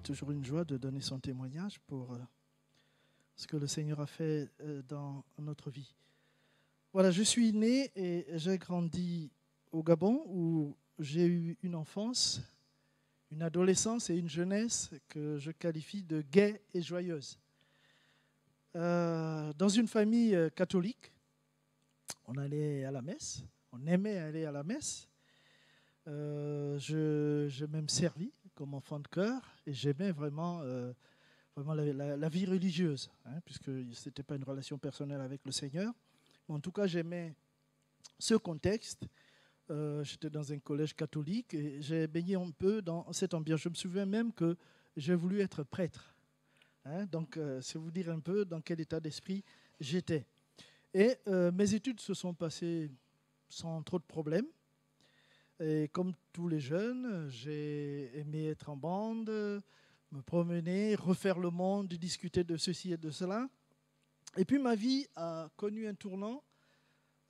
toujours une joie de donner son témoignage pour ce que le Seigneur a fait dans notre vie. Voilà, je suis né et j'ai grandi au Gabon où j'ai eu une enfance, une adolescence et une jeunesse que je qualifie de gaie et joyeuse. Dans une famille catholique, on allait à la messe, on aimait aller à la messe. J'ai même servi comme enfant de chœur et j'aimais vraiment la vie religieuse, puisque ce n'était pas une relation personnelle avec le Seigneur. Mais en tout cas, j'aimais ce contexte. J'étais dans un collège catholique et j'ai baigné un peu dans cette ambiance. Je me souviens même que j'ai voulu être prêtre. Donc, c'est vous dire un peu dans quel état d'esprit j'étais. Et mes études se sont passées sans trop de problèmes. Et comme tous les jeunes, j'ai aimé être en bande, me promener, refaire le monde, discuter de ceci et de cela. Et puis ma vie a connu un tournant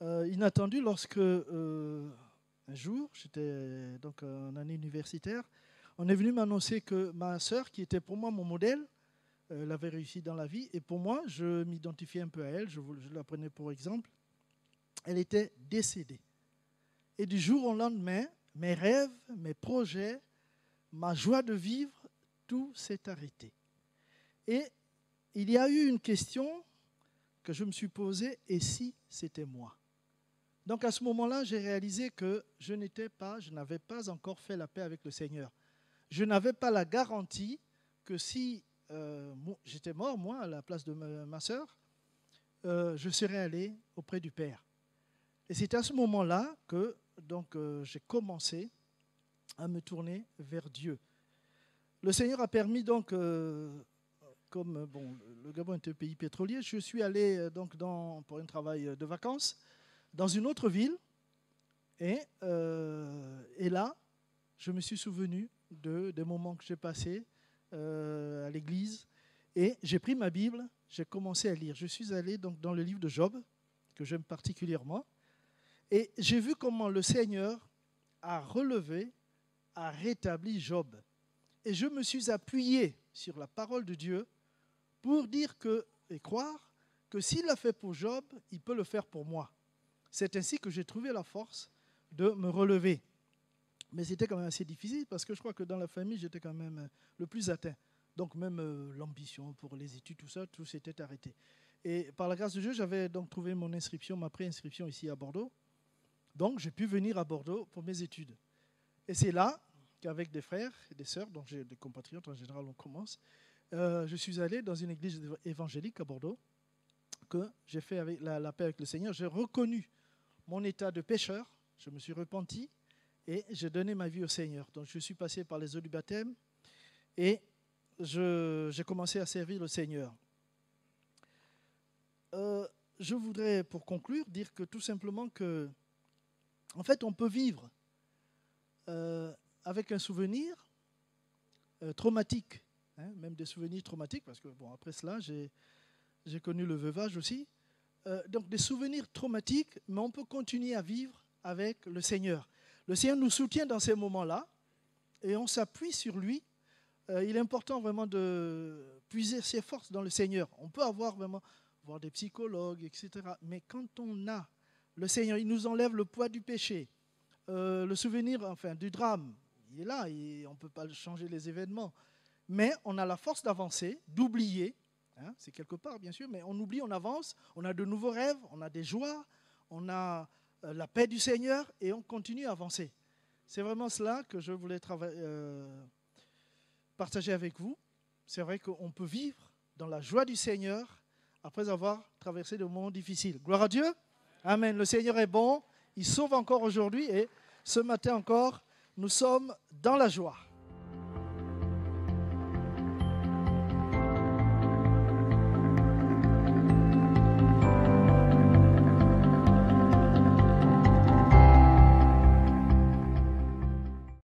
inattendu lorsque, un jour, j'étais donc en année universitaire, on est venu m'annoncer que ma sœur, qui était pour moi mon modèle, elle avait réussi dans la vie. Et pour moi, je m'identifiais un peu à elle, je la prenais pour exemple. Elle était décédée. Et du jour au lendemain, mes rêves, mes projets, ma joie de vivre, tout s'est arrêté. Et il y a eu une question que je me suis posée, et si c'était moi? Donc à ce moment-là, j'ai réalisé que je n'avais pas encore fait la paix avec le Seigneur. Je n'avais pas la garantie que si j'étais mort, moi, à la place de ma sœur, je serais allé auprès du Père. Et c'est à ce moment-là que j'ai commencé à me tourner vers Dieu. Le Seigneur a permis donc, le Gabon est un pays pétrolier, je suis allé pour un travail de vacances dans une autre ville et là, je me suis souvenu des moments que j'ai passés à l'église et j'ai pris ma Bible, j'ai commencé à lire. Je suis allé donc dans le livre de Job, que j'aime particulièrement. Et j'ai vu comment le Seigneur a relevé, a rétabli Job. Et je me suis appuyé sur la parole de Dieu pour dire et croire que s'il l'a fait pour Job, il peut le faire pour moi. C'est ainsi que j'ai trouvé la force de me relever. Mais c'était quand même assez difficile parce que je crois que dans la famille, j'étais quand même le plus atteint. Donc même l'ambition pour les études, tout ça, tout s'était arrêté. Et par la grâce de Dieu, j'avais donc trouvé mon inscription, ma pré-inscription ici à Bordeaux. Donc, j'ai pu venir à Bordeaux pour mes études. Et c'est là qu'avec des frères et des sœurs, dont j'ai des compatriotes en général, on commence, je suis allé dans une église évangélique à Bordeaux, que j'ai fait avec la paix avec le Seigneur. J'ai reconnu mon état de pécheur, je me suis repenti et j'ai donné ma vie au Seigneur. Donc, je suis passé par les eaux du baptême et j'ai commencé à servir le Seigneur. Je voudrais, pour conclure, dire que tout simplement que en fait, on peut vivre avec un souvenir traumatique, même des souvenirs traumatiques, parce que après cela, j'ai connu le veuvage aussi. Donc des souvenirs traumatiques, mais on peut continuer à vivre avec le Seigneur. Le Seigneur nous soutient dans ces moments-là et on s'appuie sur lui. Il est important vraiment de puiser ses forces dans le Seigneur. On peut voir des psychologues, etc. Mais quand on a le Seigneur, il nous enlève le poids du péché. Le souvenir du drame, il est là, on ne peut pas changer les événements. Mais on a la force d'avancer, d'oublier. C'est quelque part, bien sûr, mais on oublie, on avance. On a de nouveaux rêves, on a des joies, on a la paix du Seigneur et on continue à avancer. C'est vraiment cela que je voulais partager avec vous. C'est vrai qu'on peut vivre dans la joie du Seigneur après avoir traversé des moments difficiles. Gloire à Dieu. Amen. Le Seigneur est bon, il sauve encore aujourd'hui et ce matin encore, nous sommes dans la joie.